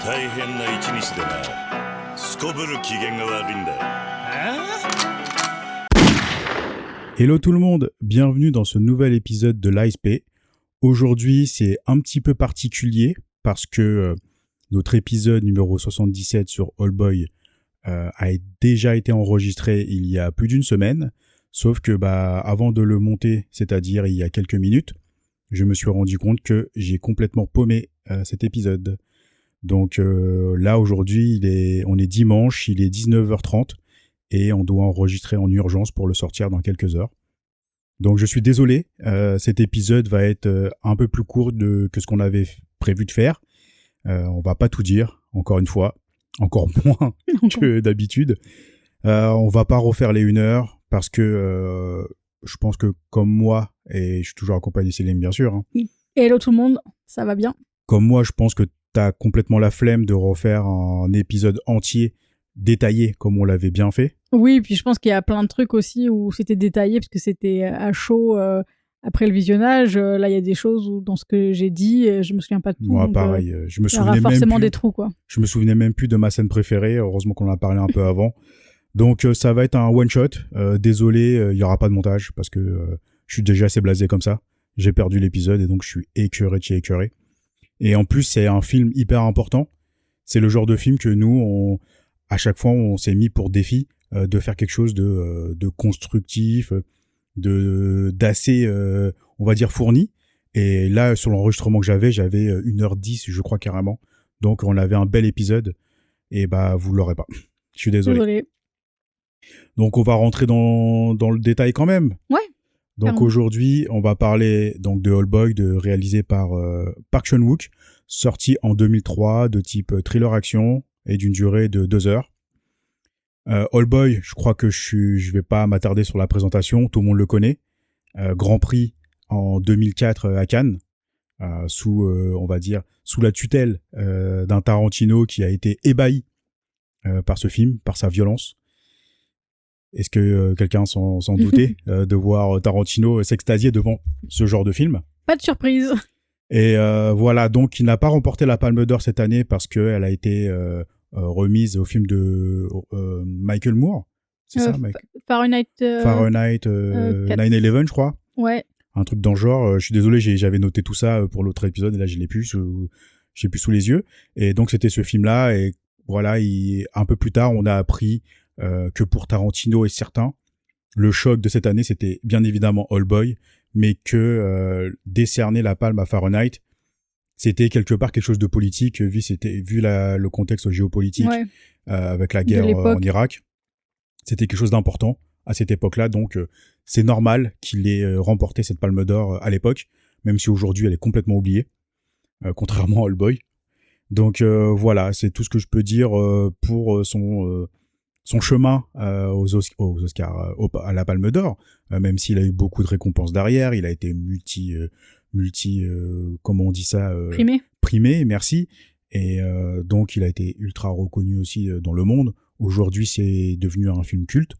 大変な一日でな。すこぶる機嫌が悪いんだよ。Hello tout le monde, bienvenue dans ce nouvel épisode de l'ASP. Aujourd'hui, c'est un petit peu particulier parce que notre épisode numéro 77 sur Oldboy a déjà été enregistré il y a plus d'une semaine. Sauf que avant de le monter, c'est-à-dire il y a quelques minutes, je me suis rendu compte que j'ai complètement paumé cet épisode. Donc là, aujourd'hui, on est dimanche, il est 19h30 et on doit enregistrer en urgence pour le sortir dans quelques heures. Donc je suis désolé, cet épisode va être un peu plus court que ce qu'on avait prévu de faire. On va pas tout dire, encore une fois, encore moins que d'habitude. On va pas refaire les 1 heure parce que je pense que comme moi, et je suis toujours accompagné de Céline bien sûr. Hein, hello tout le monde, ça va bien? Comme moi, je pense que t'as complètement la flemme de refaire un épisode entier détaillé comme on l'avait bien fait. Oui, puis je pense qu'il y a plein de trucs aussi où c'était détaillé parce que c'était à chaud après le visionnage. Là, il y a des choses où dans ce que j'ai dit, je me souviens pas de tout. Moi, pareil, je me souvenais même forcément plus, des trous, quoi. Je me souvenais même plus de ma scène préférée. Heureusement qu'on en a parlé un peu avant. Donc ça va être un one shot. Désolé, il y aura pas de montage parce que je suis déjà assez blasé comme ça. J'ai perdu l'épisode et donc je suis écœuré de chez écœuré. Et en plus, c'est un film hyper important. C'est le genre de film que nous, à chaque fois, on s'est mis pour défi de faire quelque chose de constructif, d'assez, on va dire, fourni. Et là, sur l'enregistrement que j'avais 1h10, je crois, carrément. Donc, on avait un bel épisode. Et vous l'aurez pas. Je suis désolé. Donc, on va rentrer dans le détail quand même. Ouais. Donc aujourd'hui, on va parler donc de Oldboy, réalisé par Park Chan-wook, sorti en 2003, de type thriller action et d'une durée de 2 heures. Oldboy, je crois que je vais pas m'attarder sur la présentation, tout le monde le connaît. Grand Prix en 2004 à Cannes, on va dire sous la tutelle d'un Tarantino qui a été ébahi par ce film, par sa violence. Est-ce que quelqu'un s'en doutait de voir Tarantino s'extasier devant ce genre de film? Pas de surprise. Et voilà, donc il n'a pas remporté la Palme d'Or cette année parce qu'elle a été remise au film de Michael Moore. C'est ça, Mike? Fahrenheit 9/11, je crois. Ouais. Un truc dans le genre. Je suis désolé, j'avais noté tout ça pour l'autre épisode et là, je l'ai plus. J'ai plus sous les yeux. Et donc, c'était ce film-là. Et voilà, un peu plus tard, on a appris que pour Tarantino et certains, le choc de cette année, c'était bien évidemment Oldboy, mais que décerner la palme à Fahrenheit, c'était quelque part quelque chose de politique, vu le contexte géopolitique avec la guerre en Irak. C'était quelque chose d'important à cette époque-là, donc c'est normal qu'il ait remporté cette palme d'or à l'époque, même si aujourd'hui elle est complètement oubliée, contrairement à Oldboy. Donc voilà, c'est tout ce que je peux dire pour son chemin aux Oscars, à la Palme d'Or, même s'il a eu beaucoup de récompenses derrière, il a été comment on dit ça, primé, merci. Et donc il a été ultra reconnu aussi dans le monde. Aujourd'hui, c'est devenu un film culte.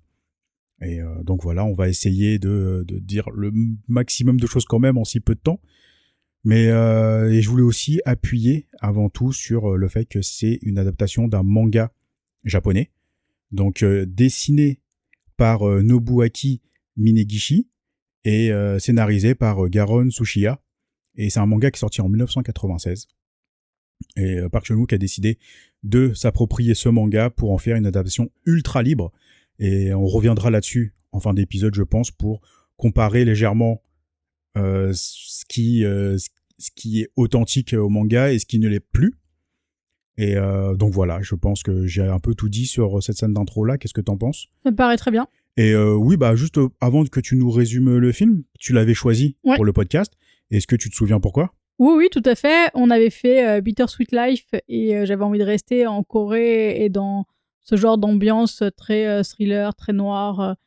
Et donc voilà, on va essayer de dire le maximum de choses quand même en si peu de temps. Mais et je voulais aussi appuyer avant tout sur le fait que c'est une adaptation d'un manga japonais. Donc dessiné par Nobuaki Minegishi et scénarisé par Garon Tsuchiya. Et c'est un manga qui est sorti en 1996. Et Park Chan-wook a décidé de s'approprier ce manga pour en faire une adaptation ultra libre. Et on reviendra là-dessus en fin d'épisode, je pense, pour comparer légèrement ce qui est authentique au manga et ce qui ne l'est plus. Et donc voilà, je pense que j'ai un peu tout dit sur cette scène d'intro-là. Qu'est-ce que t'en penses? Ça me paraît très bien. Et oui, juste avant que tu nous résumes le film, tu l'avais choisi pour le podcast. Est-ce que tu te souviens pourquoi? Oui, tout à fait. On avait fait Bittersweet Life et j'avais envie de rester en Corée et dans ce genre d'ambiance très thriller, très noir,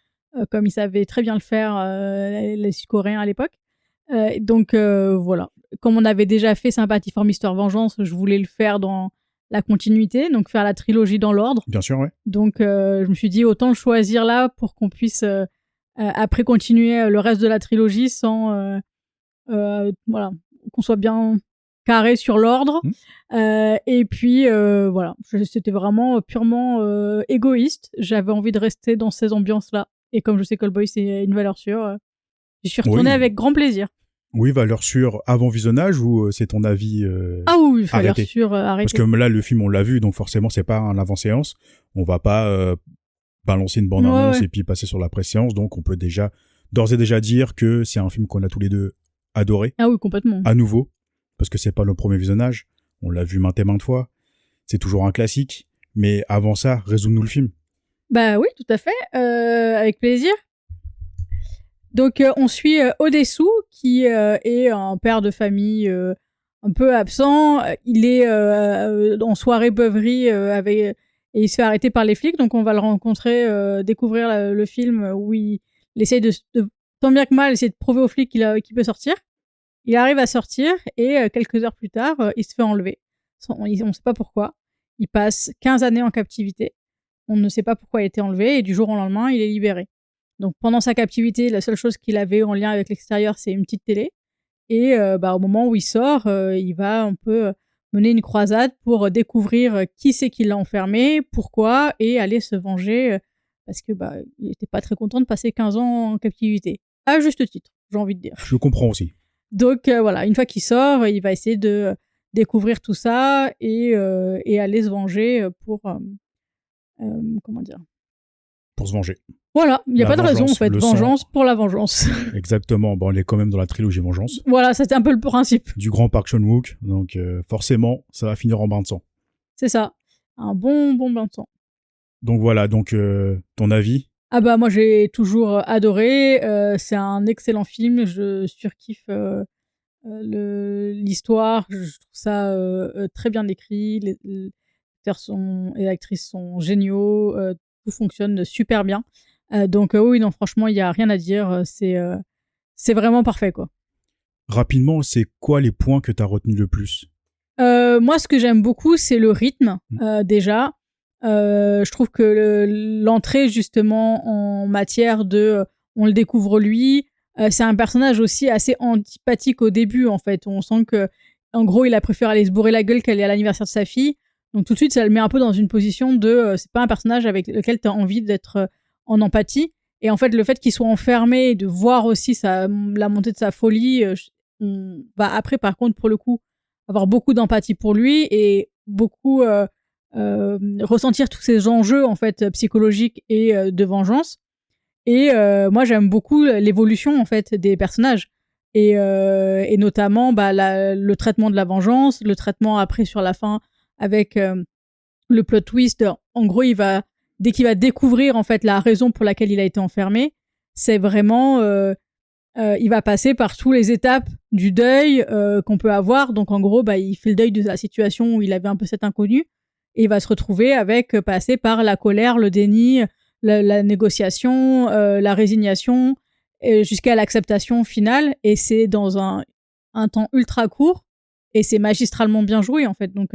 comme ils savaient très bien le faire les Sud-Coréens à l'époque. Donc voilà. Comme on avait déjà fait Sympathy for Mr. Vengeance, je voulais le faire dans la continuité, donc faire la trilogie dans l'ordre. Bien sûr, ouais. Donc je me suis dit autant le choisir là pour qu'on puisse après continuer le reste de la trilogie sans voilà, qu'on soit bien carré sur l'ordre. Et puis, voilà. C'était vraiment purement égoïste. J'avais envie de rester dans ces ambiances-là. Et comme je sais qu'Oldboy, c'est une valeur sûre, j'y suis retournée avec grand plaisir. Oui, valeur sûre avant visionnage ou c'est ton avis Ah oui, valeur sûre arrêtée. Parce que là, le film, on l'a vu, donc forcément, c'est pas un avant-séance. On va pas balancer une bande-annonce et puis passer sur la pré-séance. Donc, on peut d'ores et déjà dire que c'est un film qu'on a tous les deux adoré. Ah oui, complètement. À nouveau, parce que c'est pas le premier visionnage. On l'a vu maintes et maintes fois. C'est toujours un classique. Mais avant ça, résume-nous le film. Bah oui, tout à fait. Avec plaisir. Donc, on suit Odessu, qui est un père de famille un peu absent. Il est en soirée beuverie et il se fait arrêter par les flics. Donc, on va le rencontrer, découvrir le film où il essaye de tant bien que mal, essayer de prouver aux flics qu'il peut sortir. Il arrive à sortir et quelques heures plus tard, il se fait enlever. On ne sait pas pourquoi. Il passe 15 années en captivité. On ne sait pas pourquoi il a été enlevé et du jour au lendemain, il est libéré. Donc pendant sa captivité, la seule chose qu'il avait en lien avec l'extérieur, c'est une petite télé. Et au moment où il sort, il va un peu mener une croisade pour découvrir qui c'est qui l'a enfermé, pourquoi, et aller se venger parce que il n'était pas très content de passer 15 ans en captivité. À juste titre, j'ai envie de dire. Je comprends aussi. Donc voilà, une fois qu'il sort, il va essayer de découvrir tout ça et aller se venger pour comment dire ? Pour se venger. Voilà, il n'y a pas de raison en fait. Vengeance pour la vengeance. Exactement. Bon, on est quand même dans la trilogie Vengeance. Voilà, c'était un peu le principe. Du grand Park Chan-wook. Donc forcément, ça va finir en bain de sang. C'est ça. Un bon bain de sang. Donc voilà, ton avis ? Ah bah moi j'ai toujours adoré. C'est un excellent film. Je surkiffe l'histoire. Je trouve ça très bien écrit. Les acteurs et actrices sont géniaux. Tout fonctionne super bien. Donc oui, non, franchement, il n'y a rien à dire. C'est vraiment parfait, quoi. Rapidement, c'est quoi les points que tu as retenus le plus ? Moi, ce que j'aime beaucoup, c'est le rythme, déjà. Je trouve que l'entrée, justement, en matière de... on le découvre lui. C'est un personnage aussi assez antipathique au début, en fait. On sent que, en gros, il a préféré aller se bourrer la gueule qu'aller à l'anniversaire de sa fille. Donc tout de suite, ça le met un peu dans une position de... c'est pas un personnage avec lequel tu as envie d'être en empathie. Et en fait, le fait qu'il soit enfermé et de voir aussi la montée de sa folie, on va après, par contre, pour le coup, avoir beaucoup d'empathie pour lui et beaucoup ressentir tous ces enjeux, en fait, psychologiques et de vengeance. Et moi, j'aime beaucoup l'évolution, en fait, des personnages. Et notamment, le traitement de la vengeance, le traitement après sur la fin avec le plot twist. En gros, dès qu'il va découvrir en fait la raison pour laquelle il a été enfermé, c'est vraiment il va passer par toutes les étapes du deuil qu'on peut avoir. Donc en gros, il fait le deuil de la situation où il avait un peu cet inconnu et il va se retrouver avec passer par la colère, le déni, la négociation, la résignation jusqu'à l'acceptation finale. Et c'est dans un temps ultra court et c'est magistralement bien joué en fait. Donc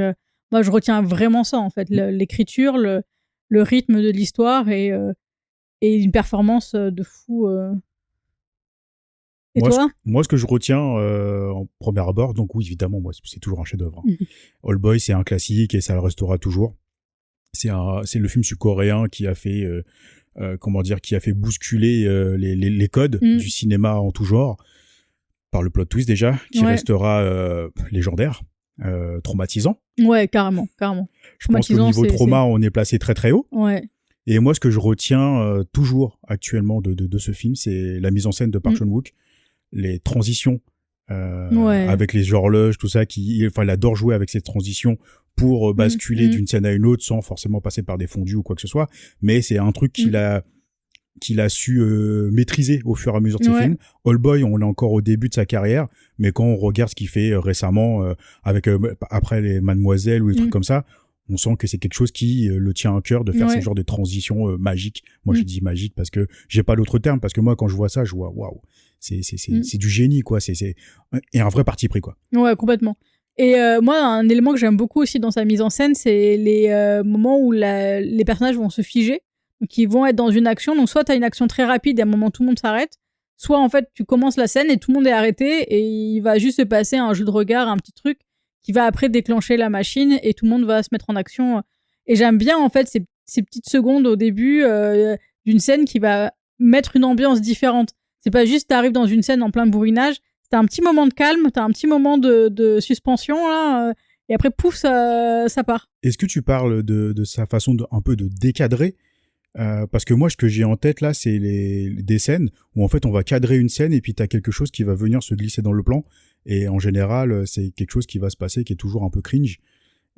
moi, je retiens vraiment ça, en fait. L'écriture, le rythme de l'histoire et une performance de fou. Et toi ? Moi, ce que je retiens en premier abord, donc oui, évidemment, moi, c'est toujours un chef-d'œuvre. Oldboy, c'est un classique et ça le restera toujours. C'est le film sud-coréen qui a fait, qui a fait bousculer les codes du cinéma en tout genre, par le plot twist déjà, qui restera légendaire. Traumatisant. Ouais, carrément. Je pense qu'au niveau trauma, on est placé très très haut. Ouais. Et moi, ce que je retiens toujours actuellement de ce film, c'est la mise en scène de Park Chan-wook, les transitions avec les horloges, tout ça. Il adore jouer avec ces transitions pour basculer d'une scène à une autre sans forcément passer par des fondus ou quoi que ce soit. Mais c'est un truc qu'il a su maîtriser au fur et à mesure de ses films. Oldboy, on est encore au début de sa carrière, mais quand on regarde ce qu'il fait récemment avec après les Mademoiselles ou des trucs comme ça, on sent que c'est quelque chose qui le tient à cœur de faire ce genre de transition magique. Moi, je dis magique parce que j'ai pas d'autre terme, parce que moi, quand je vois ça, je vois waouh, c'est du génie, quoi. Et un vrai parti pris, quoi. Ouais, complètement. Et moi, un élément que j'aime beaucoup aussi dans sa mise en scène, c'est les moments où les personnages vont se figer. Donc, ils vont être dans une action. Donc, soit tu as une action très rapide et à un moment, tout le monde s'arrête. Soit, en fait, tu commences la scène et tout le monde est arrêté et il va juste se passer un jeu de regard, un petit truc. qui va après déclencher la machine et tout le monde va se mettre en action. Et j'aime bien en fait ces petites secondes au début d'une scène qui va mettre une ambiance différente. C'est pas juste t'arrives dans une scène en plein bourrinage, t'as un petit moment de calme, t'as un petit moment de suspension là, et après pouf ça part. Est-ce que tu parles de sa façon un peu de décadrer parce que moi, ce que j'ai en tête là, c'est des scènes où en fait on va cadrer une scène et puis t'as quelque chose qui va venir se glisser dans le plan et en général c'est quelque chose qui va se passer qui est toujours un peu cringe.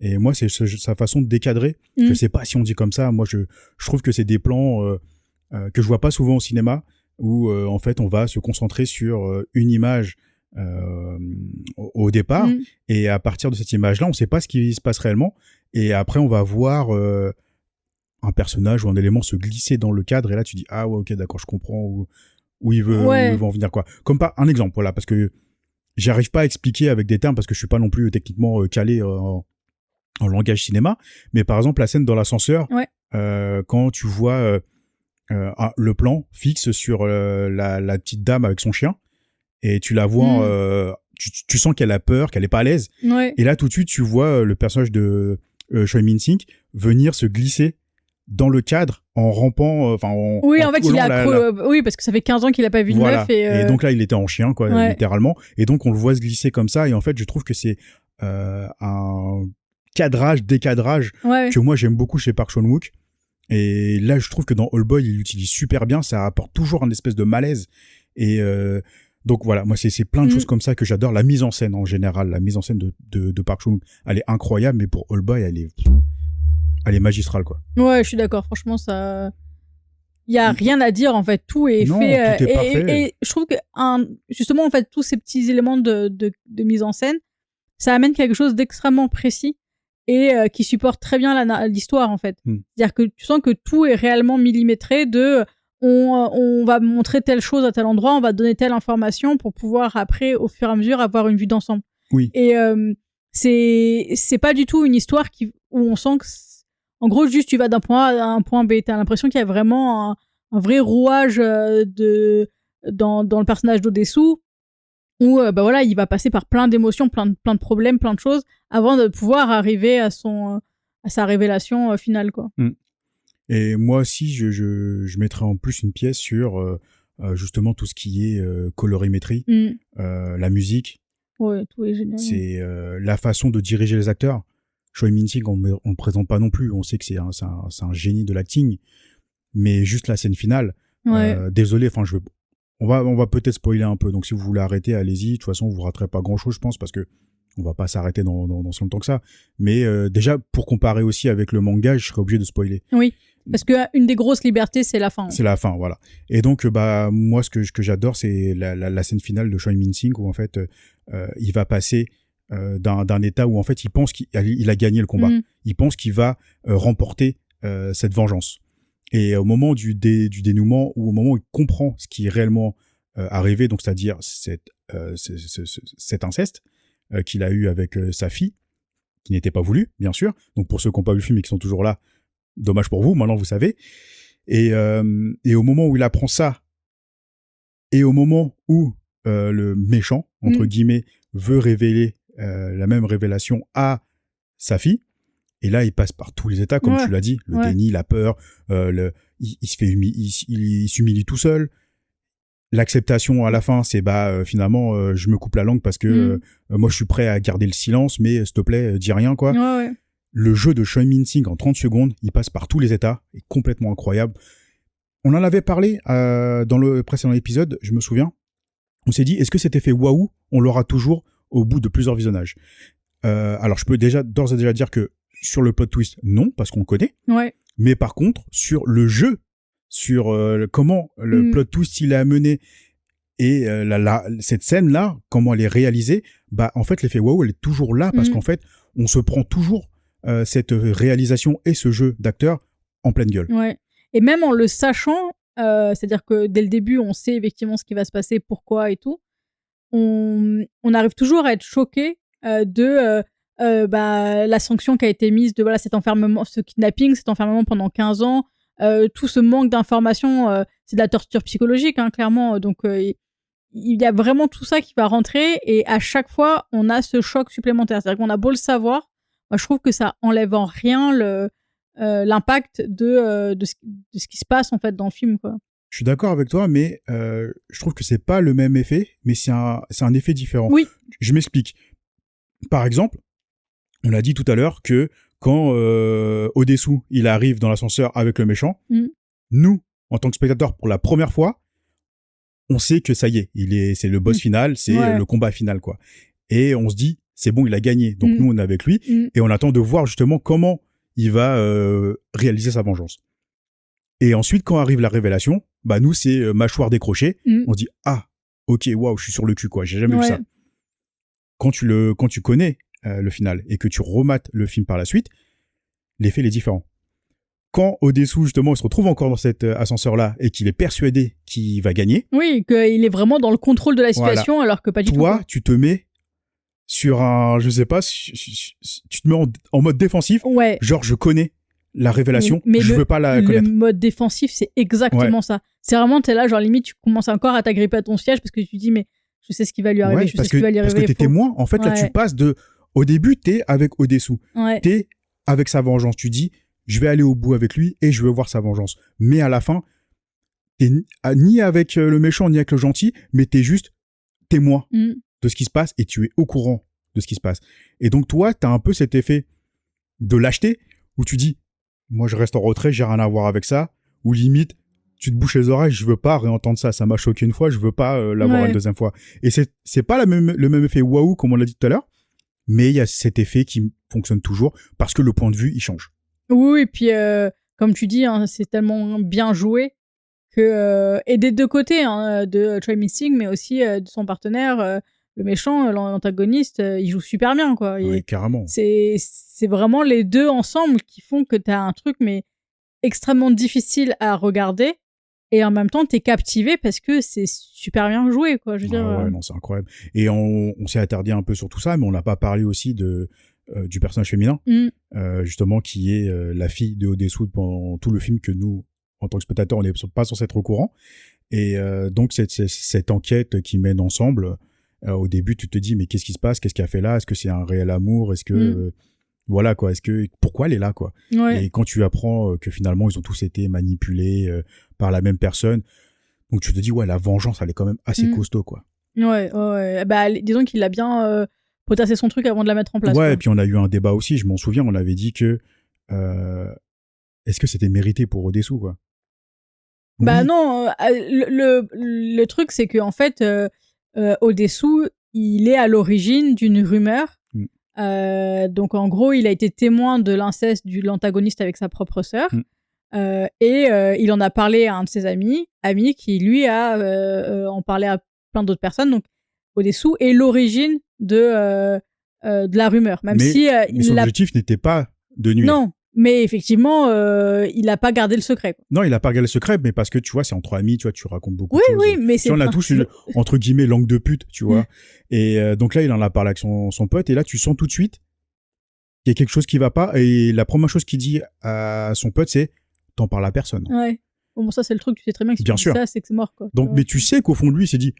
Et moi, c'est sa façon de décadrer. Je sais pas si on dit comme ça. Moi, je trouve que c'est des plans que je vois pas souvent au cinéma où en fait on va se concentrer sur une image au départ et à partir de cette image-là, on sait pas ce qui se passe réellement et après on va voir un personnage ou un élément se glisser dans le cadre et là tu dis ah ouais ok d'accord je comprends où il veut en venir quoi. Comme pas un exemple voilà parce que j'arrive pas à expliquer avec des termes parce que je suis pas non plus techniquement calé en langage cinéma, mais par exemple la scène dans l'ascenseur quand tu vois le plan fixe sur la petite dame avec son chien et tu la vois tu sens qu'elle a peur, qu'elle est pas à l'aise et là tout de suite tu vois le personnage de Choi Min-sik venir se glisser dans le cadre en rampant oui en fait il a oui parce que ça fait 15 ans qu'il a pas vu de meuf et donc là il était en chien quoi littéralement et donc on le voit se glisser comme ça et en fait je trouve que c'est un décadrage que moi j'aime beaucoup chez Park Chan-wook et là je trouve que dans Oldboy il l'utilise super bien, ça apporte toujours un espèce de malaise et donc voilà, moi c'est plein de choses comme ça que j'adore. La mise en scène en général, la mise en scène de Park Chan-wook, elle est incroyable, mais pour Oldboy elle est magistrale quoi. Ouais, je suis d'accord, franchement ça il y a rien à dire en fait, tout est non, fait tout est parfait. Et je trouve que justement en fait tous ces petits éléments de mise en scène, ça amène quelque chose d'extrêmement précis et qui supporte très bien l'histoire en fait. C'est-à-dire que tu sens que tout est réellement millimétré on va montrer telle chose à tel endroit, on va donner telle information pour pouvoir après au fur et à mesure avoir une vue d'ensemble. Oui. Et c'est pas du tout une histoire où on sent que en gros juste tu vas d'un point A à un point B, t'as l'impression qu'il y a vraiment un vrai rouage dans le personnage d'Odessu où bah voilà, il va passer par plein d'émotions, plein de problèmes, plein de choses avant de pouvoir arriver à sa révélation finale quoi. Et moi aussi je mettrais en plus une pièce sur justement tout ce qui est colorimétrie, la musique. Ouais, tout est génial. C'est la façon de diriger les acteurs. Choi Min-sik, on le présente pas non plus, on sait que c'est un génie de l'acting, mais juste la scène finale. Désolé, enfin on va peut-être spoiler un peu, donc si vous voulez arrêter, allez-y. De toute façon, vous raterez pas grand-chose, je pense, parce que on va pas s'arrêter dans si longtemps que ça. Mais déjà, pour comparer aussi avec le manga, je serais obligé de spoiler. Oui, parce que une des grosses libertés, c'est la fin. C'est la fin, voilà. Et donc, moi, ce que j'adore, c'est la scène finale de Choi Min-sik, où en fait, il va passer d'un état où en fait, il pense qu'il a gagné le combat. Il pense qu'il va remporter cette vengeance. Et au moment du dénouement, ou au moment où il comprend ce qui est réellement arrivé, donc c'est-à-dire cet inceste qu'il a eu avec sa fille, qui n'était pas voulu, bien sûr. Donc pour ceux qui n'ont pas vu le film et qui sont toujours là, dommage pour vous, maintenant vous savez. Et au moment où il apprend ça, et au moment où le méchant, entre guillemets, veut révéler la même révélation à sa fille, et là il passe par tous les états, comme tu l'as dit, le déni, la peur, il s'humilie tout seul. L'acceptation à la fin, c'est finalement je me coupe la langue parce que moi je suis prêt à garder le silence, mais s'il te plaît dis rien quoi. Le jeu de Choi Min-sik en 30 secondes, il passe par tous les états, est complètement incroyable. On en avait parlé dans le précédent épisode, je me souviens. On s'est dit, est-ce que cet effet waouh, on l'aura toujours au bout de plusieurs visionnages? Alors je peux d'ores et déjà dire que sur le plot twist, non, parce qu'on le connaît. Mais par contre, sur le jeu, sur comment le plot twist il est amené et cette scène là, comment elle est réalisée, en fait l'effet waouh elle est toujours là parce qu'en fait on se prend toujours cette réalisation et ce jeu d'acteur en pleine gueule. Et même en le sachant, c'est-à-dire que dès le début on sait effectivement ce qui va se passer, pourquoi et tout, on arrive toujours à être choqué de la sanction qui a été mise de cet enfermement, ce kidnapping, cet enfermement pendant 15 ans. Tout ce manque d'informations, c'est de la torture psychologique, hein, clairement. Donc, il y a vraiment tout ça qui va rentrer et à chaque fois, on a ce choc supplémentaire. C'est-à-dire qu'on a beau le savoir, moi, je trouve que ça enlève en rien l'impact de ce qui se passe en fait dans le film, quoi. Je suis d'accord avec toi, mais je trouve que c'est pas le même effet, mais c'est un effet différent. Oui. Je m'explique. Par exemple, on a dit tout à l'heure que quand Odessou, il arrive dans l'ascenseur avec le méchant, nous, en tant que spectateurs, pour la première fois, on sait que ça y est, c'est le boss final, c'est le combat final, quoi. Et on se dit, c'est bon, il a gagné. Donc nous, on est avec lui et on attend de voir justement comment il va réaliser sa vengeance. Et ensuite, quand arrive la révélation, bah nous, c'est mâchoire décrochée. On se dit, ah, ok, waouh, je suis sur le cul, quoi. J'ai jamais vu ça. Quand tu connais le final et que tu remates le film par la suite, l'effet il est différent. Quand Odessou, justement, il se retrouve encore dans cet ascenseur-là et qu'il est persuadé qu'il va gagner. Oui, qu'il est vraiment dans le contrôle de la situation alors que pas du tout. Toi, tu te mets sur un, je sais pas, tu te mets en mode défensif. Ouais. Genre, je connais la révélation, mais je veux pas la connaître. Le mode défensif, c'est exactement ça. C'est vraiment, t'es là, genre limite, tu commences encore à t'agripper à ton siège parce que tu te dis, mais je sais ce qui va lui arriver, je sais ce qui va lui arriver. Parce que t'es témoin, en fait, là, tu passes au début, t'es avec Odessou. T'es avec sa vengeance. Tu dis, je vais aller au bout avec lui et je veux voir sa vengeance. Mais à la fin, t'es ni avec le méchant ni avec le gentil, mais t'es juste témoin de ce qui se passe et tu es au courant de ce qui se passe. Et donc toi, t'as un peu cet effet de lâcheté où tu dis, moi je reste en retrait, j'ai rien à voir avec ça, ou limite, tu te bouches les oreilles, je veux pas réentendre ça m'a choqué une fois, je veux pas l'avoir une deuxième fois. Et c'est pas le même effet waouh comme on l'a dit tout à l'heure, mais il y a cet effet qui fonctionne toujours parce que le point de vue il change. Oui, et puis comme tu dis, hein, c'est tellement bien joué que et des deux côtés, hein, de Choi Min-sik, mais aussi de son partenaire, le méchant, l'antagoniste, il joue super bien, quoi. Oui, carrément. C'est vraiment les deux ensemble qui font que t'as un truc mais extrêmement difficile à regarder et en même temps t'es captivé parce que c'est super bien joué, quoi. Je veux dire. Ouais, non, c'est incroyable. Et on s'est attardé un peu sur tout ça, mais on n'a pas parlé aussi du personnage féminin, justement, qui est la fille de Odessou pendant tout le film que nous, en tant que spectateurs, on n'est pas censé être au courant. Et donc, cette enquête qui mène ensemble, au début, tu te dis, mais qu'est-ce qui se passe? Qu'est-ce qu'elle fait là? Est-ce que c'est un réel amour? Est-ce que... voilà, quoi. Pourquoi elle est là, quoi? Et quand tu apprends que finalement, ils ont tous été manipulés par la même personne, donc tu te dis, ouais, la vengeance, elle est quand même assez costaud, quoi. Ouais. Bah, disons qu'il a bien... potasser son truc avant de la mettre en place. Ouais, quoi. Et puis on a eu un débat aussi, je m'en souviens, on avait dit que est-ce que c'était mérité pour Odessou, quoi? Bah non, le truc c'est que en fait, Odessou, il est à l'origine d'une rumeur. Donc en gros, il a été témoin de l'inceste de l'antagoniste avec sa propre sœur. Et il en a parlé à un de ses amis qui lui a en parlé à plein d'autres personnes. Donc Odessou est l'origine de la rumeur, même si mais son objectif n'était pas de nuire. Non, mais effectivement, il n'a pas gardé le secret, quoi. Non, il n'a pas gardé le secret, mais parce que tu vois, c'est entre amis, tu vois, tu racontes beaucoup de choses. Oui, mais c'est. On a tous entre guillemets langue de pute, tu vois. Et donc là, il en a parlé avec son pote, et là, tu sens tout de suite qu'il y a quelque chose qui va pas. Et la première chose qu'il dit à son pote, c'est t'en parles à personne. Ouais. Bon, ça c'est le truc, tu sais très bien que si bien tu sûr. dis ça, c'est que c'est mort, quoi. Donc, mais tu sais qu'au fond de lui, il s'est dit,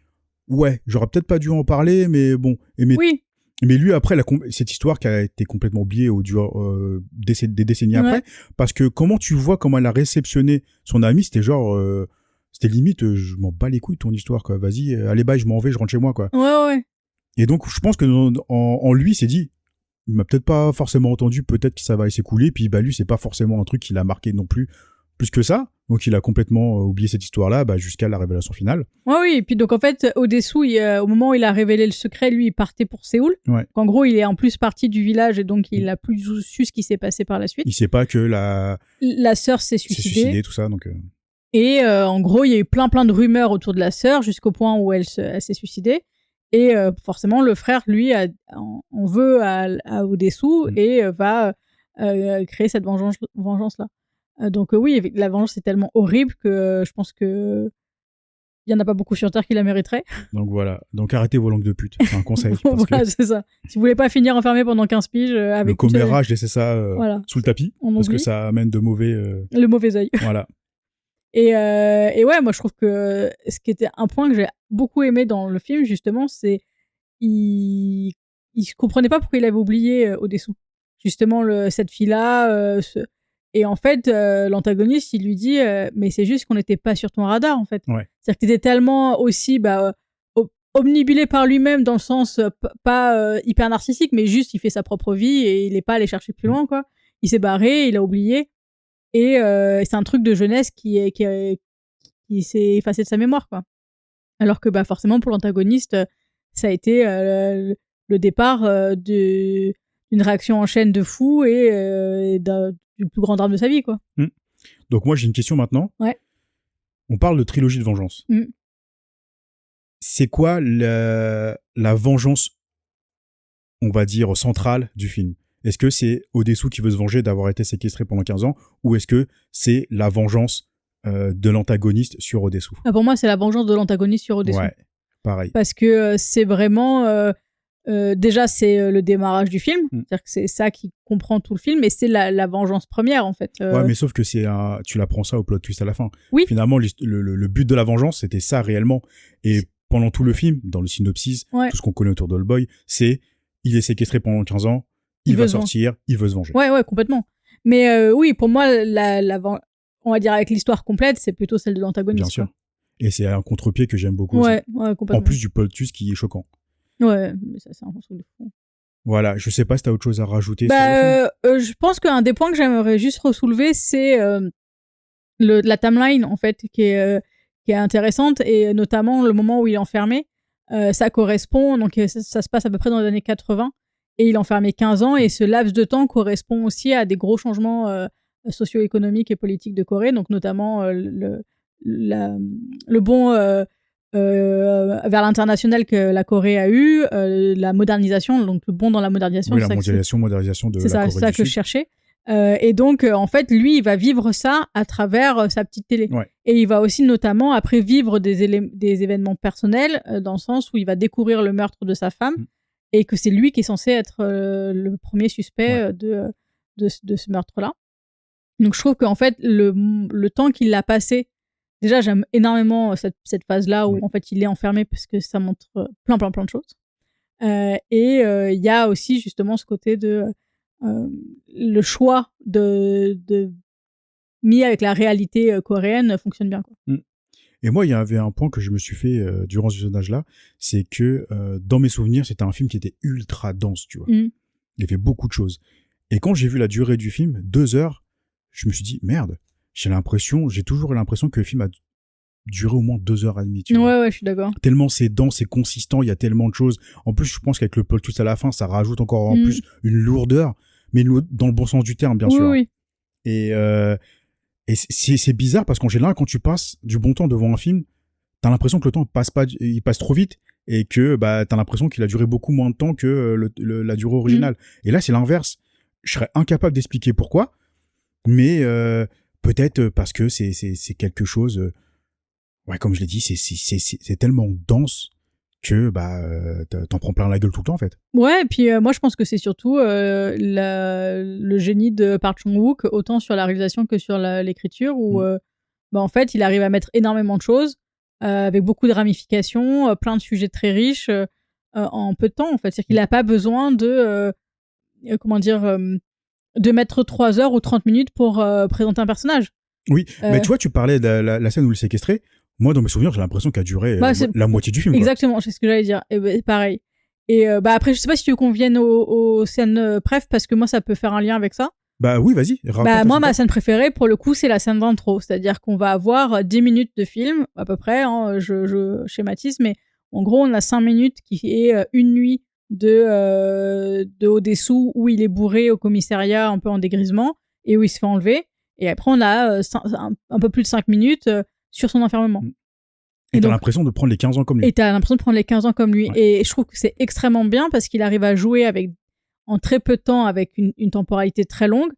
ouais, j'aurais peut-être pas dû en parler, mais bon. Oui. Mais lui, après, cette histoire qui a été complètement oubliée des décennies après, parce que tu vois comment elle a réceptionné son ami, c'était genre, c'était limite, je m'en bats les couilles de ton histoire, quoi. Vas-y, allez, bye, je m'en vais, je rentre chez moi, quoi. Ouais. Et donc, je pense que en lui, il s'est dit, il m'a peut-être pas forcément entendu, peut-être que ça va s'écouler, puis bah lui, c'est pas forcément un truc qui l'a marqué non plus que ça. Donc il a complètement oublié cette histoire-là jusqu'à la révélation finale. Oui, et puis donc en fait, Odessou, au moment où il a révélé le secret, lui, il partait pour Séoul. Ouais. En gros, il est en plus parti du village et donc il a plus su ce qui s'est passé par la suite. Il sait pas que la sœur s'est suicidée. Tout ça, donc... Et en gros, il y a eu plein de rumeurs autour de la sœur jusqu'au point où elle s'est suicidée. Et forcément, le frère, lui, en veut à Odessou et va créer cette vengeance-là. Donc oui, la vengeance est tellement horrible que je pense que il y en a pas beaucoup sur Terre qui la mériteraient. Donc voilà, donc arrêtez vos langues de pute, c'est un conseil. Voilà, c'est ça. Si vous voulez pas finir enfermé pendant 15 piges avec le commérage, laissez ça voilà. sous le tapis, parce que ça amène le mauvais œil. Voilà. Et ouais, moi je trouve que ce qui était un point que j'ai beaucoup aimé dans le film justement, c'est il comprenait pas pourquoi il avait oublié Odessou. Justement cette fille-là, et en fait l'antagoniste il lui dit mais c'est juste qu'on n'était pas sur ton radar en fait. Ouais. C'est-à-dire que t'étais tellement aussi omnibulé par lui-même dans le sens pas hyper narcissique, mais juste il fait sa propre vie et il est pas allé chercher plus loin quoi. Il s'est barré, il a oublié. Et c'est un truc de jeunesse qui s'est effacé de sa mémoire, quoi. Alors que forcément, pour l'antagoniste, ça a été le départ d'une réaction en chaîne de fou et du plus grand drame de sa vie, quoi. Donc moi, j'ai une question maintenant. Ouais. On parle de trilogie de vengeance. C'est quoi la vengeance, on va dire, centrale du film ? Est-ce que c'est Odessou qui veut se venger d'avoir été séquestré pendant 15 ans ou est-ce que c'est la vengeance de l'antagoniste sur Odessou ? Pour moi, c'est la vengeance de l'antagoniste sur Odessou. Ouais, pareil. Parce que c'est vraiment... déjà, c'est le démarrage du film. C'est-à-dire que c'est ça qui comprend tout le film et c'est la vengeance première, en fait. Ouais, mais sauf que tu l'apprends ça au plot twist à la fin. Oui. Finalement, le but de la vengeance, c'était ça réellement. Et pendant tout le film, dans le synopsis, tout ce qu'on connaît autour d'Oldboy, c'est il est séquestré pendant 15 ans, il va sortir, il veut se venger. Ouais, complètement. Mais oui, pour moi, on va dire avec l'histoire complète, c'est plutôt celle de l'antagoniste. Bien sûr. Et c'est un contre-pied que j'aime beaucoup aussi. Ouais, complètement. En plus du plot twist qui est choquant. Ouais, mais ça, c'est un truc de fou. Voilà, je sais pas si t'as autre chose à rajouter sur le film. Je pense qu'un des points que j'aimerais juste soulever, c'est la timeline, en fait, qui est intéressante, et notamment le moment où il est enfermé. Ça correspond, donc ça se passe à peu près dans les années 80, et il est enfermé 15 ans, et ce laps de temps correspond aussi à des gros changements socio-économiques et politiques de Corée, donc notamment le bond vers l'international que la Corée a eu, la modernisation, donc le bond dans la modernisation. Oui, la modernisation de la Corée du Sud. C'est ça que je cherchais. Et donc, en fait, lui, il va vivre ça à travers sa petite télé. Ouais. Et il va aussi, notamment, après, vivre des événements personnels, dans le sens où il va découvrir le meurtre de sa femme, et que c'est lui qui est censé être le premier suspect de ce meurtre-là. Donc, je trouve qu'en fait, le temps qu'il a passé, déjà, j'aime énormément cette phase-là où, en fait, il est enfermé, parce que ça montre plein de choses. Et il y a aussi, justement, ce côté de... le choix de mis avec la réalité coréenne fonctionne bien, quoi. Et moi, il y avait un point que je me suis fait durant ce visionnage-là, c'est que dans mes souvenirs, c'était un film qui était ultra dense, tu vois. Il y avait beaucoup de choses. Et quand j'ai vu la durée du film, 2 heures, je me suis dit, merde, j'ai toujours l'impression que le film a duré au moins 2h30, tu vois. Ouais, je suis d'accord. Tellement c'est dense, c'est consistant, il y a tellement de choses. En plus, je pense qu'avec le plot twist à la fin, ça rajoute encore en plus une lourdeur, mais dans le bon sens du terme, bien sûr. Oui. Et c'est bizarre parce qu'en général, quand tu passes du bon temps devant un film, t'as l'impression que le temps il passe trop vite et que t'as l'impression qu'il a duré beaucoup moins de temps que la durée originale. Et là, c'est l'inverse. Je serais incapable d'expliquer pourquoi, mais peut-être parce que c'est quelque chose. Ouais, comme je l'ai dit, c'est tellement dense que t'en prends plein la gueule tout le temps, en fait. Ouais, et puis moi, je pense que c'est surtout le génie de Park Chan-wook, autant sur la réalisation que sur l'écriture, où en fait, il arrive à mettre énormément de choses, avec beaucoup de ramifications, plein de sujets très riches, en peu de temps, en fait. C'est-à-dire qu'il n'a pas besoin de mettre 3 heures ou 30 minutes pour présenter un personnage. Oui, mais tu vois, tu parlais de la scène où il est séquestré. Moi, dans mes souvenirs, j'ai l'impression qu'elle a duré la moitié du film. Exactement, c'est ce que j'allais dire. Et pareil. Et après, je sais pas si tu veux qu'on vienne aux scènes préf, parce que moi, ça peut faire un lien avec ça. Oui, vas-y. Moi, ma scène préférée, pour le coup, c'est la scène d'intro. C'est-à-dire qu'on va avoir 10 minutes de film, à peu près, hein, je schématise, mais en gros, on a 5 minutes qui est une nuit de Odessou, où il est bourré au commissariat, un peu en dégrisement, et où il se fait enlever. Et après, on a un peu plus de 5 minutes sur son enfermement. Et t'as l'impression de prendre les 15 ans comme lui. Et t'as l'impression de prendre les 15 ans comme lui. Ouais. Et je trouve que c'est extrêmement bien parce qu'il arrive à jouer en très peu de temps avec une temporalité très longue.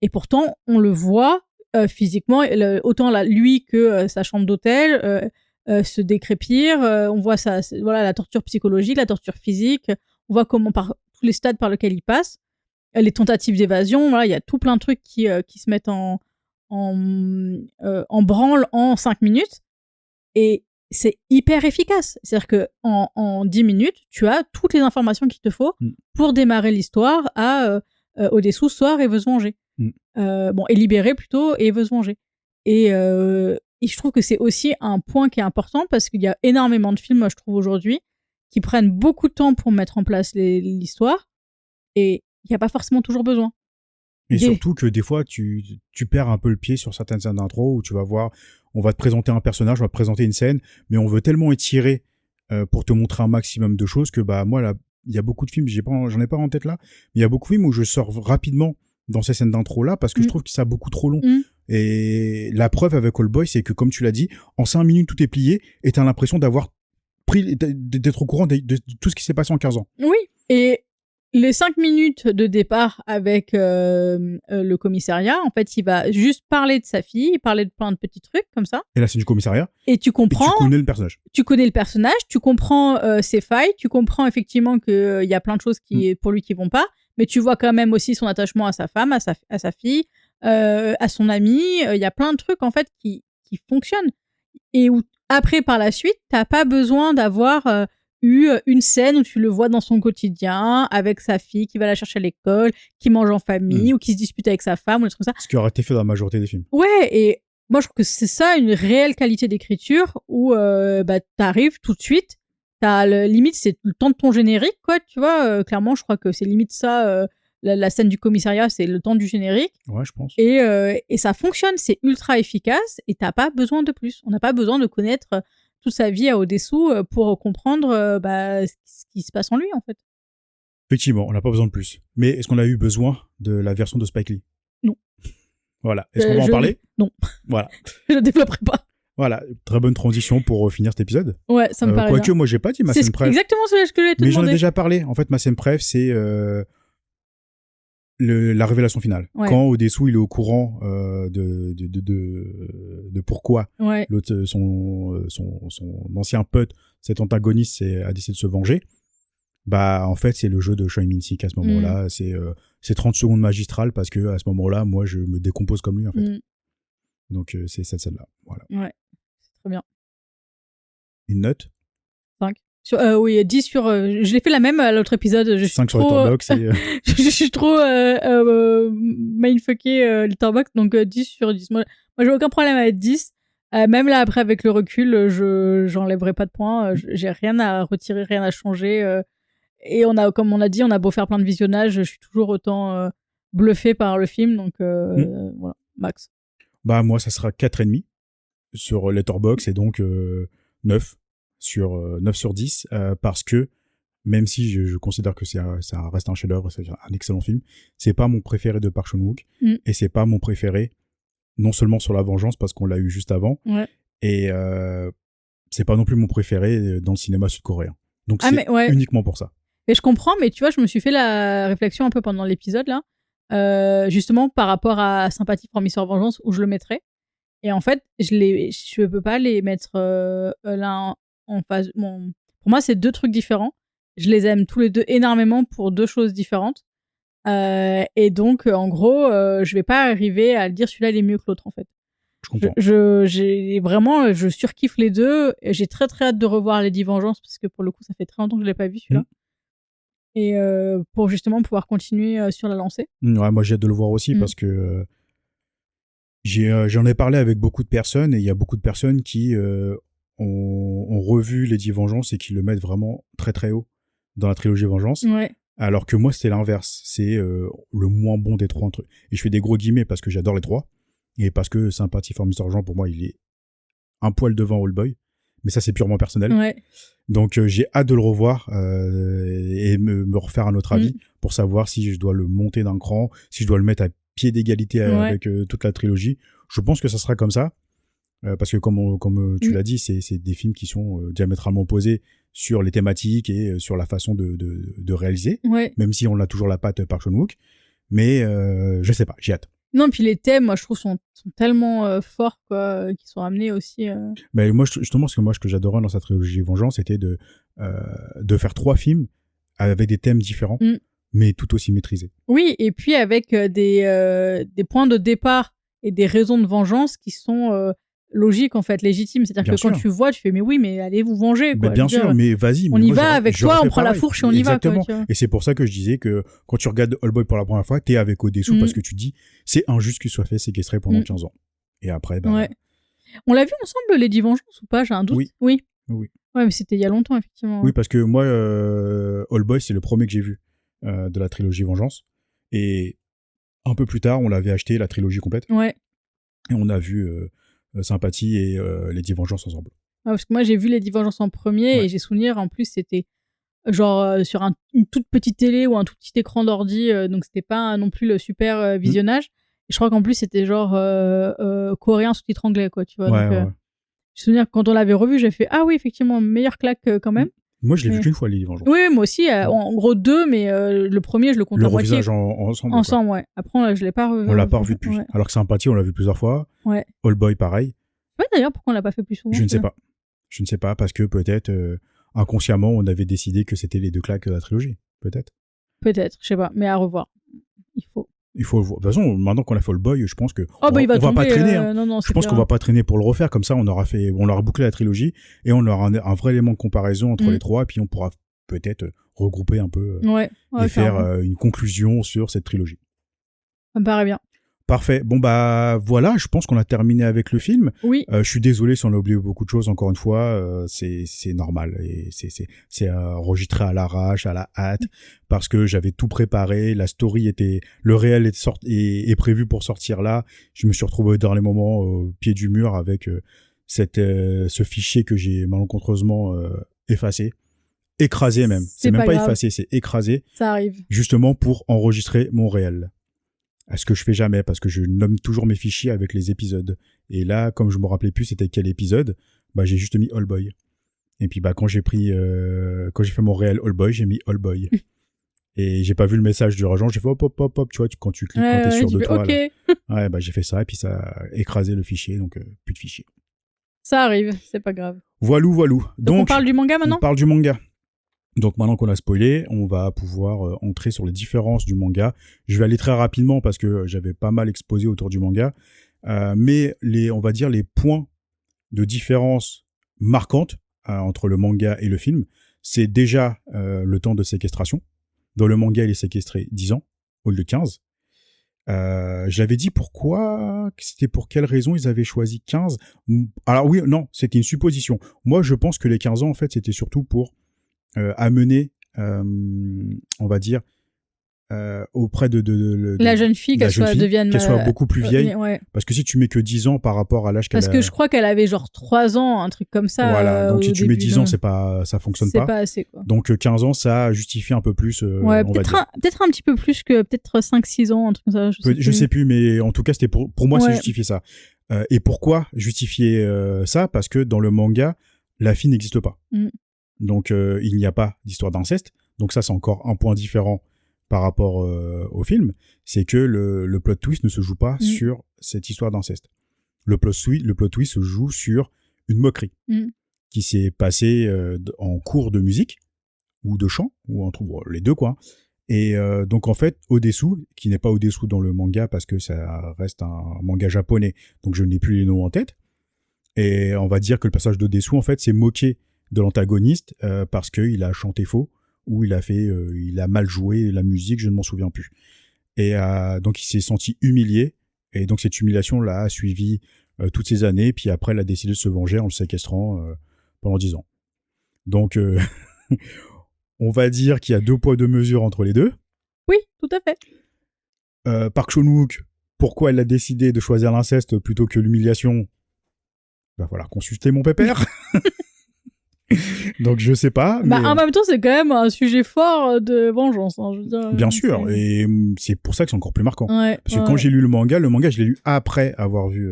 Et pourtant, on le voit physiquement, autant lui que sa chambre d'hôtel se décrépir. On voit la torture psychologique, la torture physique. On voit comment par tous les stades par lesquels il passe. Les tentatives d'évasion, il y a tout plein de trucs qui se mettent en en branle en 5 minutes. Et c'est hyper efficace. C'est-à-dire qu'en 10 minutes, tu as toutes les informations qu'il te faut pour démarrer l'histoire à Odessou sort et veut se venger. Et libérer plutôt et veut se venger. Et je trouve que c'est aussi un point qui est important parce qu'il y a énormément de films, je trouve, aujourd'hui, qui prennent beaucoup de temps pour mettre en place l'histoire et il n'y a pas forcément toujours besoin. Et surtout que des fois, tu perds un peu le pied sur certaines scènes d'intro où tu vas voir, on va te présenter un personnage, on va te présenter une scène, mais on veut tellement étirer pour te montrer un maximum de choses que moi, là, il y a beaucoup de films, j'en ai pas en tête là, mais il y a beaucoup de films où je sors rapidement dans ces scènes d'intro là parce que je trouve que c'est beaucoup trop long. Et la preuve avec Oldboy, c'est que comme tu l'as dit, en 5 minutes tout est plié et t'as l'impression d'être au courant de tout ce qui s'est passé en 15 ans. Oui, et les 5 minutes de départ avec le commissariat, en fait, il va juste parler de sa fille, parler de plein de petits trucs comme ça. Et là, c'est du commissariat. Et tu comprends. Et tu connais le personnage. Tu connais le personnage, tu comprends ses failles, tu comprends effectivement qu'il y a plein de choses pour lui qui vont pas, mais tu vois quand même aussi son attachement à sa femme, à sa fille, à son ami. Il y a plein de trucs en fait qui fonctionnent. Et où après, par la suite, t'as pas besoin d'avoir eu une scène où tu le vois dans son quotidien avec sa fille qui va la chercher à l'école, qui mange en famille ou qui se dispute avec sa femme ou des trucs comme ça. Ce qui aurait été fait dans la majorité des films. Ouais, et moi je trouve que c'est ça une réelle qualité d'écriture où t'arrives tout de suite, limite c'est le temps de ton générique quoi, tu vois, clairement je crois que c'est limite ça, la scène du commissariat c'est le temps du générique. Ouais, je pense. Et ça fonctionne, c'est ultra efficace et t'as pas besoin de plus. On n'a pas besoin de connaître toute sa vie à Odessou pour comprendre ce qui se passe en lui, en fait. Effectivement, on n'a pas besoin de plus. Mais est-ce qu'on a eu besoin de la version de Spike Lee ? Non. Voilà. Est-ce qu'on va en parler ? Non. Voilà. Je ne développerai pas. Voilà. Très bonne transition pour finir cet épisode. Ouais, ça me paraît quoique, bien. moi, j'ai pas dit ma scène préf. C'est exactement ce que je voulais te demander. Mais j'en ai déjà parlé. En fait, ma scène préf, c'est la révélation finale. Ouais. Quand Odessou il est au courant de pourquoi l'autre son ancien pote, cet antagoniste a décidé de se venger. En fait c'est le jeu de Choi Min-sik à ce moment-là. C'est 30 secondes magistrales parce que à ce moment-là moi je me décompose comme lui en fait. Donc c'est cette scène-là. Voilà. Ouais, c'est très bien. Une note 5. Oui, 10 sur... je l'ai fait la même à l'autre épisode. 5 sur Letterboxd. Je suis trop mindfucké Letterboxd, donc 10 sur 10. Moi, j'ai aucun problème avec 10. Même là, après, avec le recul, j'enlèverai pas de points. J'ai rien à retirer, rien à changer. Et comme on a dit, on a beau faire plein de visionnages, je suis toujours autant bluffé par le film. Donc voilà, max. Moi, ça sera 4,5 sur Letterboxd et donc 9. Sur 9 sur 10 parce que même si je considère que ça reste un chef-d'œuvre, c'est un excellent film, c'est pas mon préféré de Park Chan-wook et c'est pas mon préféré non seulement sur La Vengeance parce qu'on l'a eu juste avant et c'est pas non plus mon préféré dans le cinéma sud-coréen. Donc c'est uniquement pour ça. Mais je comprends, mais tu vois, je me suis fait la réflexion un peu pendant l'épisode là, justement par rapport à Sympathie pour Mr. Vengeance où je le mettrais. Et en fait, je peux pas les mettre l'un en phase. Pour moi, c'est 2 trucs différents. Je les aime tous les deux énormément pour 2 choses différentes. Et donc, en gros, je vais pas arriver à dire celui-là il est mieux que l'autre, en fait. Je comprends. Je surkiffe les deux. J'ai très très hâte de revoir Lady Vengeance parce que pour le coup, ça fait très longtemps que je l'ai pas vu celui-là. Et pour justement pouvoir continuer sur la lancée. Ouais, moi j'ai hâte de le voir aussi parce que j'en ai parlé avec beaucoup de personnes et il y a beaucoup de personnes qui ont revu Lady Vengeance et qui le mettent vraiment très très haut dans la trilogie Vengeance. Ouais. Alors que moi c'était l'inverse, c'est le moins bon des 3 entre. Et je fais des gros guillemets parce que j'adore les 3 et parce que Sympathie for Mr. Jean pour moi il est un poil devant Oldboy, mais ça c'est purement personnel. Ouais. Donc j'ai hâte de le revoir et me refaire un autre avis pour savoir si je dois le monter d'un cran, si je dois le mettre à pied d'égalité avec toute la trilogie. Je pense que ça sera comme ça. Parce que comme tu l'as dit, c'est des films qui sont diamétralement opposés sur les thématiques et sur la façon de réaliser, même si on a toujours la patte Park Chan-wook. Mais je sais pas, j'ai hâte. Non, puis les thèmes, moi je trouve sont tellement forts quoi, qui sont amenés aussi. Mais moi justement, ce que j'adorais dans sa trilogie Vengeance, c'était de faire 3 films avec des thèmes différents, mais tout aussi maîtrisés. Oui, et puis avec des points de départ et des raisons de vengeance qui sont logiques, en fait, légitimes. C'est-à-dire Bien que quand sûr. tu vois, tu fais, mais oui, mais allez vous venger, quoi. Mais bien Je veux sûr, dire, mais vas-y. on mais y moi, va avec toi, on prend la pareil. fourche et on y va, quoi, Exactement. tu vois. Et c'est pour ça que je disais que quand tu regardes Oldboy pour la première fois, t'es avec Odessou parce que tu dis, c'est injuste qu'il soit fait séquestrer pendant 15 ans. Et après, ben, Ouais. On l'a vu ensemble, Lady Vengeance, ou pas? J'ai un doute. Oui. Oui. Oui. Ouais, mais c'était il y a longtemps, effectivement. Oui, parce que moi, Oldboy, c'est le premier que j'ai vu de la trilogie Vengeance. Et un peu plus tard, on l'avait acheté, la trilogie complète. Ouais. Et on a vu Sympathie et Lady Vengeance ensemble. Ouais, parce que moi, j'ai vu Lady Vengeance en premier Ouais. et j'ai souvenir, en plus, c'était genre sur une toute petite télé ou un tout petit écran d'ordi, donc c'était pas non plus le super visionnage. Et je crois qu'en plus, c'était genre coréen sous-titre anglais, quoi, tu vois. Ouais, donc, ouais. je me souviens que quand on l'avait revu, j'ai fait ah oui, effectivement, meilleure claque quand même. Moi, je l'ai Mais- vu qu'une fois, Lady Vengeance. Oui, moi aussi, en gros 2, mais le premier, je le compte Le à moitié. revisage ensemble. quoi. Ensemble, ouais. Après, je l'ai pas revu. On l'a pas revu depuis. Ouais. Alors que Sympathie, on l'a vu plusieurs fois. Ouais. Oldboy, pareil. Ouais, d'ailleurs, pourquoi on l'a pas fait plus souvent? Je ne sais pas. Je ne sais pas, parce que peut-être, inconsciemment, on avait décidé que c'était les deux claques de la trilogie. Peut-être. Peut-être, je sais pas, mais à revoir. Il faut. Il faut le voir. De toute façon, maintenant qu'on a fait Oldboy, je pense que Oh, bah, il va on va tomber, pas traîner. Hein. Non, Je pense qu'on va pas traîner pour le refaire. Comme ça, on aura bouclé la trilogie et on aura un vrai élément de comparaison entre les trois. Et puis, on pourra peut-être regrouper un peu Ouais, et faire carrément. une conclusion sur cette trilogie. Ça me paraît bien. Parfait. Bon, bah voilà, je pense qu'on a terminé avec le film. Oui. Je suis désolé si on a oublié beaucoup de choses, encore une fois. C'est normal. Et c'est enregistré à l'arrache, à la hâte, parce que j'avais tout préparé. La story était... Le réel est prévu pour sortir là. Je me suis retrouvé dans les moments au pied du mur avec ce fichier que j'ai malencontreusement effacé. Écrasé même. C'est même pas grave. effacé, c'est écrasé. Ça arrive. Justement pour enregistrer mon réel. Ce que je fais jamais, parce que je nomme toujours mes fichiers avec les épisodes. Et là, comme je me rappelais plus c'était quel épisode, bah j'ai juste mis Oldboy. Et puis bah quand j'ai fait mon réel Oldboy, j'ai mis Oldboy. Et j'ai pas vu le message du agent, j'ai fait hop hop hop hop, tu vois, quand tu cliques, quand t'es sûr de toi. Okay. Là. Ouais, bah j'ai fait ça et puis ça a écrasé le fichier, donc plus de fichier. Ça arrive, c'est pas grave. Voilou. Donc on parle du manga maintenant ? On parle du manga. Donc maintenant qu'on a spoilé, on va pouvoir entrer sur les différences du manga. Je vais aller très rapidement parce que j'avais pas mal exposé autour du manga. Mais on va dire les points de différence marquantes entre le manga et le film, c'est déjà le temps de séquestration. Dans le manga, il est séquestré 10 ans au lieu de 15. Je l'avais dit c'était pour quelle raison ils avaient choisi 15. Alors oui, non, c'était une supposition. Moi, je pense que les 15 ans, en fait, c'était surtout pour amener, on va dire, auprès de la jeune fille, qu'elle soit beaucoup plus vieille. Ouais. Parce que si tu mets que 10 ans par rapport à l'âge qu'elle a... Parce que je crois qu'elle avait genre 3 ans, un truc comme ça. Voilà, donc si tu mets 10 ans, ça fonctionne pas. C'est pas assez, quoi. Donc 15 ans, ça justifie un peu plus, ouais, peut-être un petit peu plus que peut-être 5-6 ans, un truc comme ça. Je sais plus, mais en tout cas, c'était pour moi, c'est justifier ça. Et pourquoi justifier ça ? Parce que dans le manga, la fille n'existe pas. Donc, il n'y a pas d'histoire d'inceste. Donc ça, c'est encore un point différent par rapport au film. C'est que le plot twist ne se joue pas sur cette histoire d'inceste. Le plot twist se joue sur une moquerie qui s'est passée en cours de musique ou de chant, ou entre les deux, quoi. Et donc, en fait, Odessou, qui n'est pas Odessou dans le manga parce que ça reste un manga japonais, donc je n'ai plus les noms en tête. Et on va dire que le personnage d'Odessou, en fait, s'est moqué de l'antagoniste parce qu'il a chanté faux ou il a mal joué la musique, je ne m'en souviens plus. Et donc il s'est senti humilié et donc cette humiliation l'a suivi toutes ces années. Puis après, elle a décidé de se venger en le séquestrant pendant 10 ans. Donc on va dire qu'il y a 2 poids 2 mesures entre les deux. Oui, tout à fait. Park Chan-wook, pourquoi elle a décidé de choisir l'inceste plutôt que l'humiliation ? Il va falloir consulter mon pépère. Donc je sais pas. Bah, mais... en même temps, c'est quand même un sujet fort de vengeance. Hein, je veux dire, bien sûr, et c'est pour ça que c'est encore plus marquant. Ouais, parce que quand j'ai lu le manga, je l'ai lu après avoir vu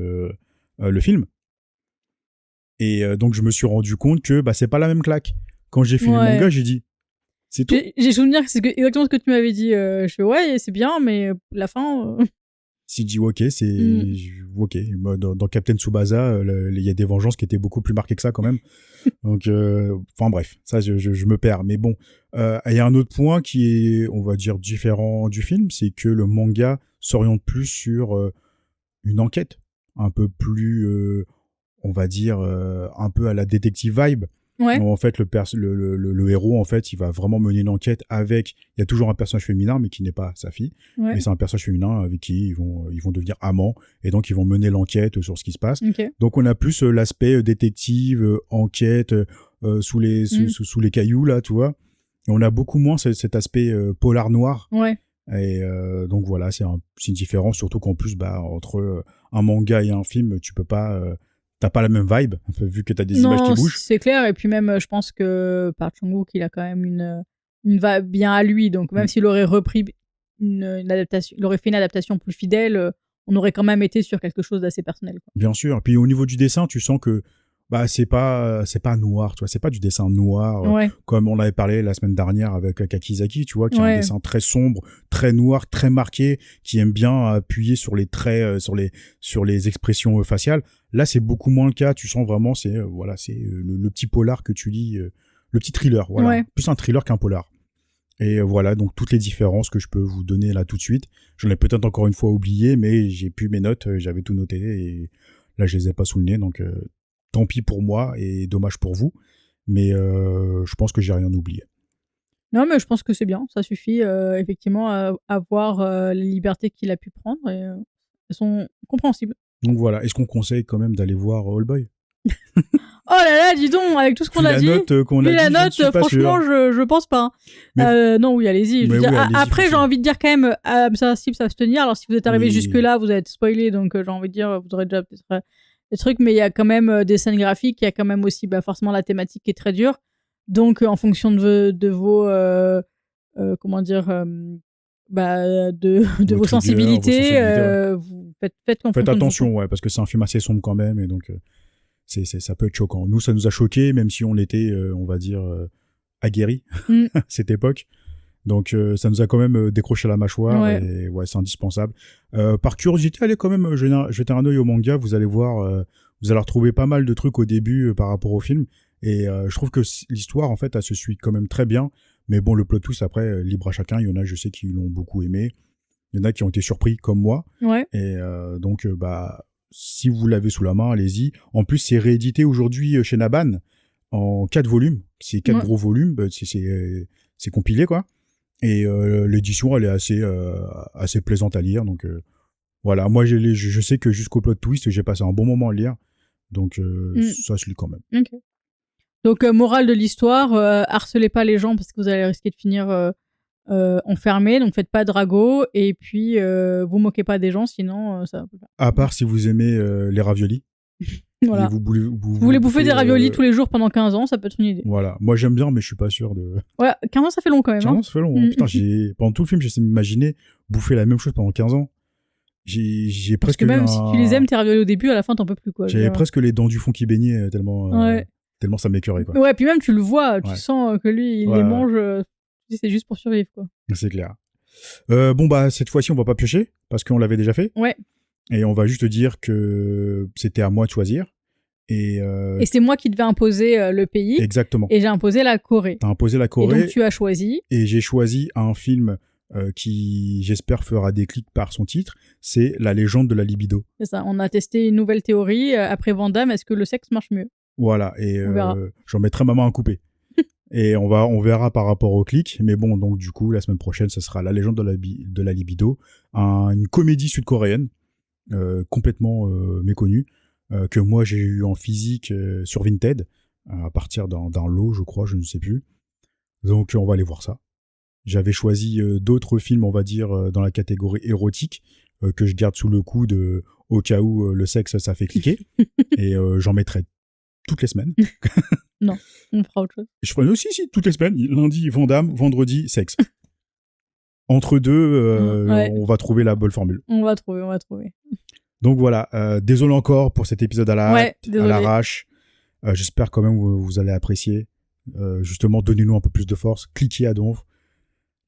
le film. Et donc je me suis rendu compte que c'est pas la même claque. Quand j'ai fini le manga, j'ai dit c'est tout. J'ai souvenir que c'est exactement ce que tu m'avais dit. Je fais ouais, c'est bien, mais la fin. Si je dis ok, c'est ok. Dans Captain Tsubasa, il y a des vengeances qui étaient beaucoup plus marquées que ça quand même. Donc, enfin bref, ça je me perds. Mais bon, il y a un autre point qui est, on va dire, différent du film, c'est que le manga s'oriente plus sur une enquête un peu plus, on va dire, un peu à la détective vibe. Ouais. En fait, le héros, en fait, il va vraiment mener une enquête avec... Il y a toujours un personnage féminin, mais qui n'est pas sa fille. Ouais. Mais c'est un personnage féminin avec qui ils vont devenir amants. Et donc, ils vont mener l'enquête sur ce qui se passe. Okay. Donc, on a plus l'aspect détective, enquête, sous les cailloux, là, tu vois. Et on a beaucoup moins cet aspect polar noir. Ouais. Et donc, voilà, c'est une différence. Surtout qu'en plus, entre un manga et un film, tu peux pas... t'as pas la même vibe, vu que t'as des images qui bougent. C'est clair, et puis même, je pense que Park Chan-wook, il a quand même une vibe bien à lui, donc même s'il aurait repris une adaptation, il aurait fait une adaptation plus fidèle, on aurait quand même été sur quelque chose d'assez personnel, quoi. Bien sûr, puis au niveau du dessin, tu sens que c'est pas noir, tu vois, c'est pas du dessin noir, comme on avait parlé la semaine dernière avec Kakizaki, tu vois, qui a un dessin très sombre, très noir, très marqué, qui aime bien appuyer sur les traits, sur les expressions faciales. Là, c'est beaucoup moins le cas. Tu sens vraiment, c'est le petit polar que tu lis, le petit thriller, voilà. Ouais. Plus un thriller qu'un polar. Et voilà, donc toutes les différences que je peux vous donner là tout de suite. J'en ai peut-être encore une fois oublié, mais j'ai plus mes notes, j'avais tout noté et là, je les ai pas sous le nez, donc tant pis pour moi et dommage pour vous. Mais je pense que j'ai rien oublié. Non, mais je pense que c'est bien. Ça suffit, effectivement, à voir les libertés qu'il a pu prendre et elles sont compréhensibles. Donc voilà, est-ce qu'on conseille quand même d'aller voir All Boy ? Oh là là, dis donc, avec tout ce qu'on a dit. La note qu'on a dit, la note, je suis pas franchement, sûr. je pense pas. Non, oui, allez-y. Je veux dire, après, j'ai envie de dire quand même, ça cible s'abstenir. Alors, si vous êtes arrivé jusque-là, vous êtes spoilé, donc j'ai envie de dire, vous aurez déjà peut-être des trucs, mais il y a quand même des scènes graphiques, il y a quand même aussi forcément la thématique qui est très dure. Donc, en fonction de vos, comment dire, de vos sensibilités, vous faites attention, ouais, parce que c'est un film assez sombre quand même, et donc ça peut être choquant. Nous, ça nous a choqués, même si on était, on va dire, aguerris à cette époque. Donc, ça nous a quand même décroché la mâchoire, et ouais, c'est indispensable. Par curiosité, allez quand même jeter un œil au manga, vous allez voir, vous allez retrouver pas mal de trucs au début par rapport au film, et je trouve que l'histoire, en fait, elle se suit quand même très bien. Mais bon, le plot twist, après, libre à chacun. Il y en a, je sais, qui l'ont beaucoup aimé. Il y en a qui ont été surpris, comme moi. Ouais. Et donc, si vous l'avez sous la main, allez-y. En plus, c'est réédité aujourd'hui chez Naban en 4 volumes. C'est 4 gros volumes. C'est compilé, quoi. Et l'édition, elle est assez plaisante à lire. Donc, voilà. Moi, je sais que jusqu'au plot twist, j'ai passé un bon moment à le lire. Donc, ça se lit quand même. Ok. Donc, morale de l'histoire, harcelez pas les gens parce que vous allez risquer de finir enfermés. Donc, faites pas de ragots. Et puis, vous moquez pas des gens, sinon, ça va pas. À part si vous aimez les raviolis. Voilà. Vous voulez bouffer des raviolis tous les jours pendant 15 ans, ça peut être une idée. Voilà. Moi, j'aime bien, mais je suis pas sûr de... Ouais, 15 ans, ça fait long quand même. 15 ans, ça fait long. Putain, pendant tout le film, j'essaie de m'imaginer bouffer la même chose pendant 15 ans. J'ai Parce presque que même si tu les aimes, tes raviolis au début, à la fin, t'en peux plus, quoi. J'avais presque les dents du fond qui baignaient tellement ça m'écœurait, quoi. Ouais, puis même, tu le vois, tu sens que lui, il les mange, c'est juste pour survivre, quoi. C'est clair. Cette fois-ci, on va pas piocher, parce qu'on l'avait déjà fait. Ouais. Et on va juste dire que c'était à moi de choisir. Et c'est moi qui devais imposer le pays. Exactement. Et j'ai imposé la Corée. T'as imposé la Corée. Et donc, tu as choisi. Et j'ai choisi un film qui, j'espère, fera déclic par son titre. C'est La légende de la libido. C'est ça. On a testé une nouvelle théorie. Après Van Damme, est-ce que le sexe marche mieux ? Voilà. Et j'en mettrai ma main à couper. Et on verra par rapport au clic. Mais bon, donc du coup, la semaine prochaine, ce sera La légende de la libido. Une comédie sud-coréenne complètement méconnue. Que moi j'ai eu en physique sur Vinted à partir d'un lot, je crois, je ne sais plus. Donc on va aller voir ça. J'avais choisi d'autres films, on va dire, dans la catégorie érotique, que je garde sous le coude au cas où le sexe ça fait cliquer. Et j'en mettrai toutes les semaines. Non, on fera autre chose. Je ferai aussi, toutes les semaines. Lundi, Van Damme, vendredi, sexe. Entre deux, on va trouver la bonne formule. On va trouver. Donc voilà, désolé encore pour cet épisode à l'arrache. J'espère quand même que vous allez apprécier. Justement, donnez-nous un peu plus de force. Cliquez à donf.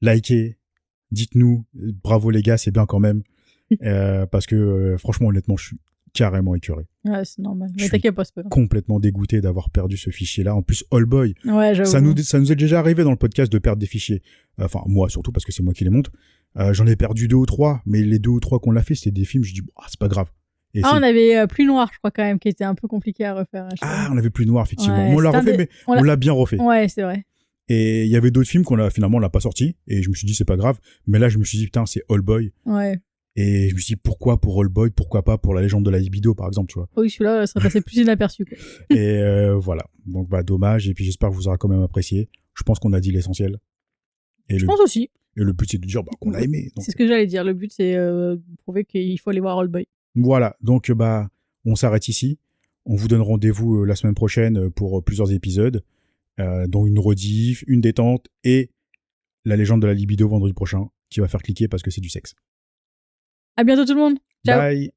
Likez. Dites-nous. Bravo les gars, c'est bien quand même. Parce que franchement, honnêtement, je suis carrément écœuré. Ouais, c'est normal. Mais t'inquiète pas, c'est pas grave. Complètement dégoûté d'avoir perdu ce fichier-là. En plus, All Boy. Ouais, j'avoue. Ça nous est déjà arrivé dans le podcast de perdre des fichiers. Enfin, moi surtout, parce que c'est moi qui les monte. J'en ai perdu 2 ou 3, mais les 2 ou 3 qu'on l'a fait, c'était des films, je dis, c'est pas grave. Et on avait Pluie Noire, je crois, quand même, qui était un peu compliqué à refaire. On avait Pluie Noire, effectivement. Ouais, on l'a refait, mais on l'a bien refait. Ouais, c'est vrai. Et il y avait d'autres films finalement, on l'a pas sorti. Et je me suis dit, c'est pas grave. Mais là, je me suis dit, putain, c'est All Boy. Ouais. Et je me suis dit, pourquoi pour All Boy? Pourquoi pas pour La Légende de la libido, par exemple, tu vois? Oui, celui-là serait passé plus inaperçu, quoi. Et voilà. Donc, dommage. Et puis, j'espère que vous aurez quand même apprécié. Je pense qu'on a dit l'essentiel. Je pense aussi. Et le but, c'est de dire qu'on a aimé. Donc... C'est ce que j'allais dire. Le but, c'est de prouver qu'il faut aller voir All Boy. Voilà. Donc, on s'arrête ici. On vous donne rendez-vous la semaine prochaine pour plusieurs épisodes, dont une rediff, une détente et La Légende de la libido vendredi prochain, qui va faire cliquer parce que c'est du sexe. À bientôt tout le monde. Ciao. Bye.